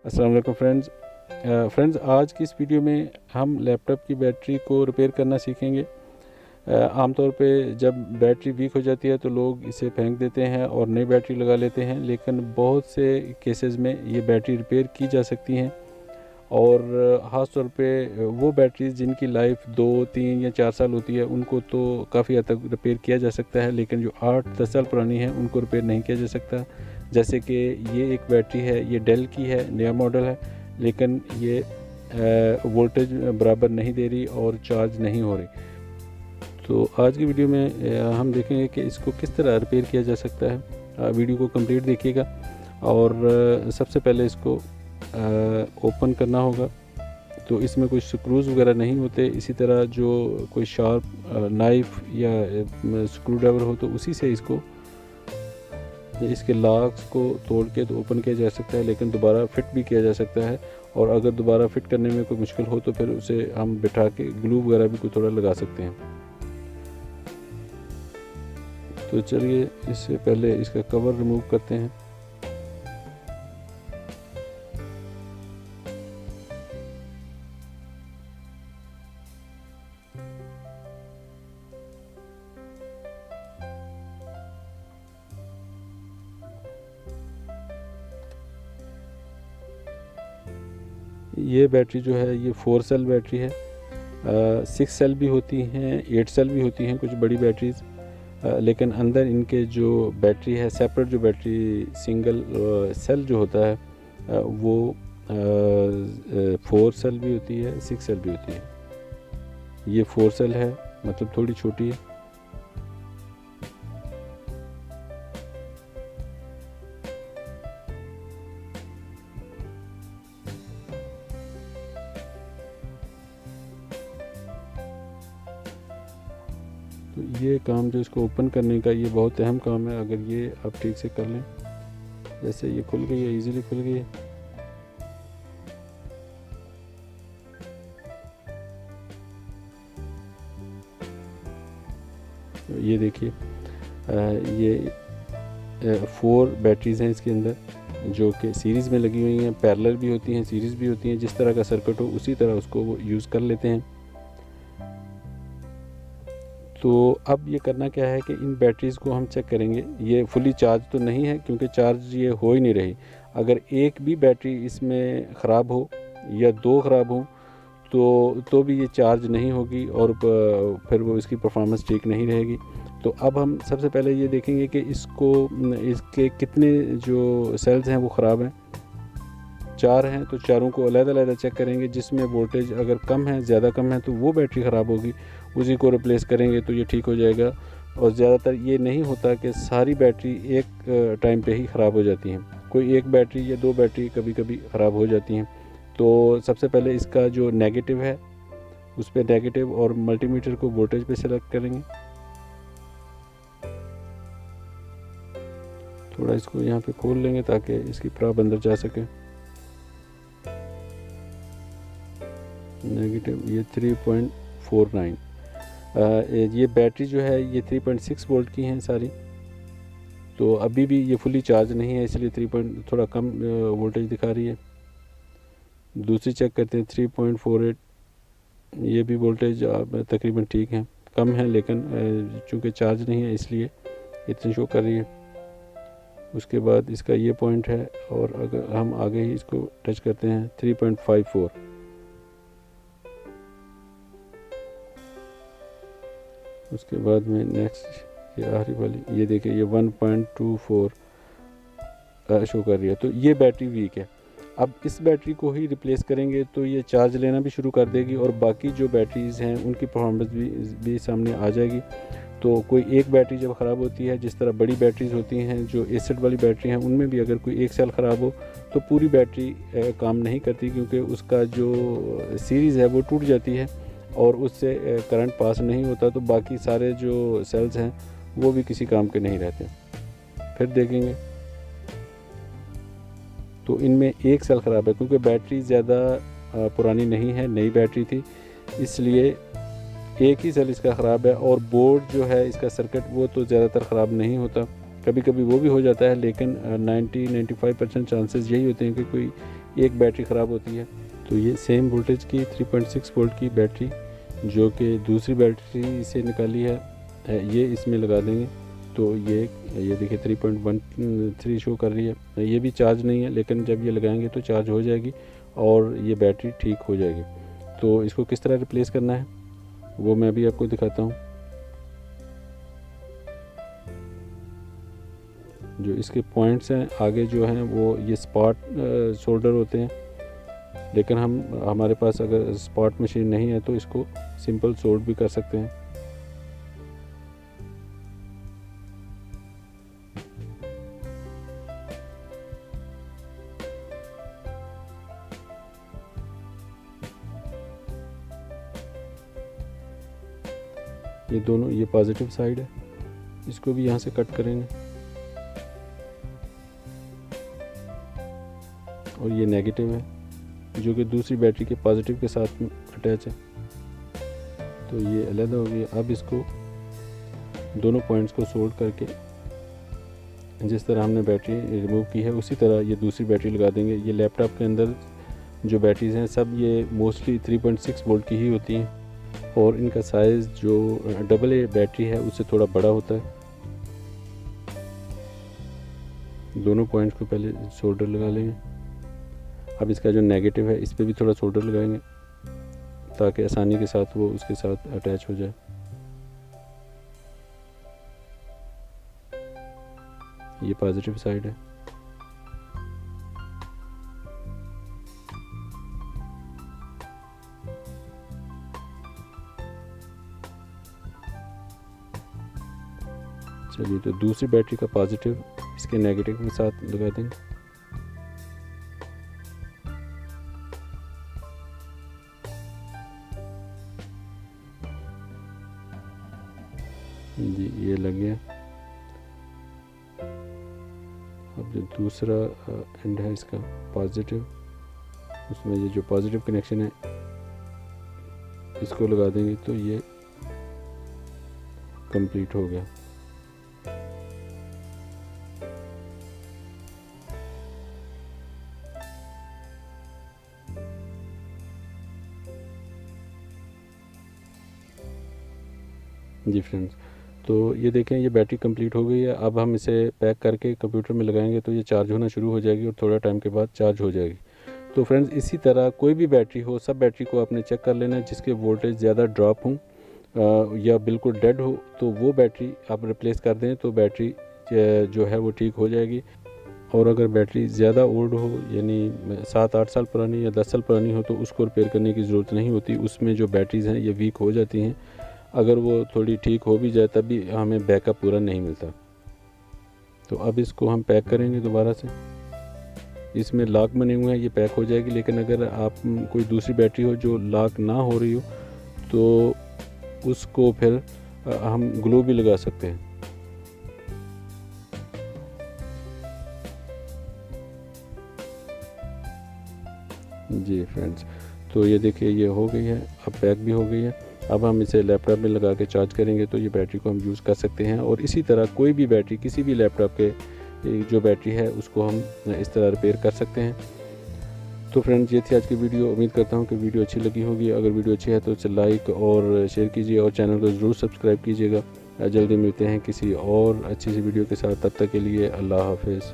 अस्सलाम वालेकुम फ्रेंड्स, आज की इस वीडियो में हम लैपटॉप की बैटरी को रिपेयर करना सीखेंगे। आमतौर पे जब बैटरी वीक हो जाती है तो लोग इसे फेंक देते हैं और नई बैटरी लगा लेते हैं, लेकिन बहुत से केसेस में ये बैटरी रिपेयर की जा सकती हैं। और ख़ास तौर पे वो बैटरीज़ जिनकी लाइफ 2, 3 या 4 साल होती है उनको तो काफ़ी हद तक रिपेयर किया जा सकता है, लेकिन जो 8-10 साल पुरानी है उनको रिपेयर नहीं किया जा सकता। जैसे कि ये एक बैटरी है, ये डेल की है, नया मॉडल है, लेकिन ये वोल्टेज बराबर नहीं दे रही और चार्ज नहीं हो रही। तो आज की वीडियो में हम देखेंगे कि इसको किस तरह रिपेयर किया जा सकता है। वीडियो को कंप्लीट देखिएगा। और सबसे पहले इसको ओपन करना होगा। तो इसमें कोई स्क्रूज़ वगैरह नहीं होते। इसी तरह जो कोई शार्प नाइफ़ या स्क्रू ड्राइवर हो तो उसी से इसको इसके लॉक्स को तोड़ के तो ओपन किया जा सकता है, लेकिन दोबारा फिट भी किया जा सकता है। और अगर दोबारा फिट करने में कोई मुश्किल हो तो फिर उसे हम बिठा के ग्लू वगैरह भी कोई थोड़ा लगा सकते हैं। तो चलिए इससे पहले इसका कवर रिमूव करते हैं। ये बैटरी जो है ये 4 सेल बैटरी है। 6 सेल भी होती हैं, 8 सेल भी होती हैं कुछ बड़ी बैटरीज़, लेकिन अंदर इनके जो बैटरी है सेपरेट, जो बैटरी सिंगल सेल जो होता है वो 4 सेल भी होती है, 6 सेल भी होती है। ये 4 सेल है, मतलब थोड़ी छोटी है। तो ये काम जो इसको ओपन करने का, ये बहुत अहम काम है। अगर ये आप ठीक से कर लें, जैसे ये खुल गई है, इजीली खुल गई है। तो ये देखिए, ये 4 बैटरीज़ हैं इसके अंदर, जो कि सीरीज़ में लगी हुई हैं। पैरेलल भी होती हैं, सीरीज़ भी होती हैं। जिस तरह का सर्किट हो उसी तरह उसको वो यूज़ कर लेते हैं। तो अब ये करना क्या है कि इन बैटरीज़ को हम चेक करेंगे। ये फुली चार्ज तो नहीं है, क्योंकि चार्ज ये हो ही नहीं रही। अगर एक भी बैटरी इसमें ख़राब हो या 2 ख़राब हो तो भी ये चार्ज नहीं होगी और फिर वो इसकी परफॉर्मेंस ठीक नहीं रहेगी। तो अब हम सबसे पहले ये देखेंगे कि इसके कितने जो सेल्स हैं वो ख़राब हैं। 4 हैं तो चारों को अलग-अलग चेक करेंगे। जिसमें वोल्टेज अगर कम है, ज़्यादा कम है, तो वो बैटरी ख़राब होगी, उसी को रिप्लेस करेंगे तो ये ठीक हो जाएगा। और ज़्यादातर ये नहीं होता कि सारी बैटरी एक टाइम पे ही ख़राब हो जाती हैं। कोई एक बैटरी या 2 बैटरी कभी कभी ख़राब हो जाती हैं। तो सबसे पहले इसका जो नेगेटिव है उस पर नेगेटिव और मल्टीमीटर को वोल्टेज पे सेलेक्ट करेंगे। थोड़ा इसको यहाँ पे खोल लेंगे ताकि इसकी प्रॉब अंदर जा सके। नेगेटिव ये 3.49। ये बैटरी जो है ये 3.6 वोल्ट की हैं सारी। तो अभी भी ये फुली चार्ज नहीं है, इसलिए 3 थोड़ा कम वोल्टेज दिखा रही है। दूसरी चेक करते हैं 3.48। ये भी वोल्टेज तकरीबन ठीक है, कम है, लेकिन चूँकि चार्ज नहीं है इसलिए इतनी शो कर रही है। उसके बाद इसका ये पॉइंट है, और अगर हम आगे ही इसको टच करते हैं 3.54। उसके बाद में नेक्स्ट ये आखिरी वाली, ये देखिए ये 1.24 शो कर रही है। तो ये बैटरी वीक है। अब इस बैटरी को ही रिप्लेस करेंगे तो ये चार्ज लेना भी शुरू कर देगी और बाकी जो बैटरीज़ हैं उनकी परफॉर्मेंस भी सामने आ जाएगी। तो कोई एक बैटरी जब ख़राब होती है, जिस तरह बड़ी बैटरीज़ होती हैं जो एसिड वाली बैटरी हैं, उनमें भी अगर कोई एक सेल ख़राब हो तो पूरी बैटरी काम नहीं करती, क्योंकि उसका जो सीरीज़ है वो टूट जाती है और उससे करंट पास नहीं होता। तो बाकी सारे जो सेल्स हैं वो भी किसी काम के नहीं रहते। फिर देखेंगे तो इनमें एक सेल ख़राब है, क्योंकि बैटरी ज़्यादा पुरानी नहीं है, नई बैटरी थी, इसलिए एक ही सेल इसका ख़राब है। और बोर्ड जो है इसका सर्किट वो तो ज़्यादातर ख़राब नहीं होता, कभी कभी वो भी हो जाता है, लेकिन 90-95% चांसेस यही होते हैं कि कोई एक बैटरी ख़राब होती है। तो ये सेम वोल्टेज की 3.6 वोल्ट की बैटरी जो कि दूसरी बैटरी से निकाली है ये इसमें लगा देंगे। तो ये देखिए 3.13 शो कर रही है। ये भी चार्ज नहीं है, लेकिन जब ये लगाएंगे तो चार्ज हो जाएगी और ये बैटरी ठीक हो जाएगी। तो इसको किस तरह रिप्लेस करना है वो मैं भी आपको दिखाता हूँ। जो इसके पॉइंट्स हैं आगे जो हैं वो ये स्पॉट सोल्डर होते हैं, लेकिन हमारे पास अगर स्पॉट मशीन नहीं है तो इसको सिंपल सोल्ड भी कर सकते हैं। ये दोनों, ये पॉजिटिव साइड है, इसको भी यहाँ से कट करेंगे और ये नेगेटिव है जो कि दूसरी बैटरी के पॉजिटिव के साथ अटैच है। तो ये अलग हो गया। अब इसको दोनों पॉइंट्स को सोल्ड करके जिस तरह हमने बैटरी रिमूव की है उसी तरह ये दूसरी बैटरी लगा देंगे। ये लैपटॉप के अंदर जो बैटरीज़ हैं सब ये मोस्टली 3.6 वोल्ट की ही होती हैं और इनका साइज़ जो AA बैटरी है उससे थोड़ा बड़ा होता है। दोनों पॉइंट्स को पहले सोल्डर लगा लेंगे। अब इसका जो नेगेटिव है इस पर भी थोड़ा सोल्डर लगाएंगे ताकि आसानी के साथ वो उसके साथ अटैच हो जाए। ये पॉजिटिव साइड है। चलिए, तो दूसरी बैटरी का पॉजिटिव इसके नेगेटिव के साथ लगा देंगे। जी, ये लग गया। अब जो दूसरा एंड है इसका पॉजिटिव, उसमें ये जो पॉजिटिव कनेक्शन है इसको लगा देंगे तो ये कंप्लीट हो गया। जी फ्रेंड्स, तो ये देखें ये बैटरी कंप्लीट हो गई है। अब हम इसे पैक करके कंप्यूटर में लगाएंगे तो ये चार्ज होना शुरू हो जाएगी और थोड़ा टाइम के बाद चार्ज हो जाएगी। तो फ्रेंड्स, इसी तरह कोई भी बैटरी हो, सब बैटरी को आपने चेक कर लेना है जिसके वोल्टेज ज़्यादा ड्रॉप हों या बिल्कुल डेड हो तो वो बैटरी आप रिप्लेस कर दें तो बैटरी जो है वो ठीक हो जाएगी। और अगर बैटरी ज़्यादा ओल्ड हो, यानी 7-8 साल पुरानी या 10 साल पुरानी हो, तो उसको रिपेयर करने की ज़रूरत नहीं होती। उसमें जो बैटरीज़ हैं ये वीक हो जाती हैं। अगर वो थोड़ी ठीक हो भी जाए तब भी हमें बैकअप पूरा नहीं मिलता। तो अब इसको हम पैक करेंगे दोबारा से। इसमें लॉक बने हुए हैं, ये पैक हो जाएगी। लेकिन अगर आप कोई दूसरी बैटरी हो जो लॉक ना हो रही हो तो उसको फिर हम ग्लू भी लगा सकते हैं। जी फ्रेंड्स, तो ये देखिए ये हो गई है, अब पैक भी हो गई है। अब हम इसे लैपटॉप में लगा के चार्ज करेंगे तो ये बैटरी को हम यूज़ कर सकते हैं। और इसी तरह कोई भी बैटरी, किसी भी लैपटॉप के जो बैटरी है उसको हम इस तरह रिपेयर कर सकते हैं। तो फ्रेंड्स, ये थी आज की वीडियो। उम्मीद करता हूँ कि वीडियो अच्छी लगी होगी। अगर वीडियो अच्छी है तो इसे लाइक और शेयर कीजिए और चैनल को ज़रूर सब्सक्राइब कीजिएगा। जल्दी मिलते हैं किसी और अच्छी सी वीडियो के साथ। तब तक के लिए अल्लाह हाफिज़।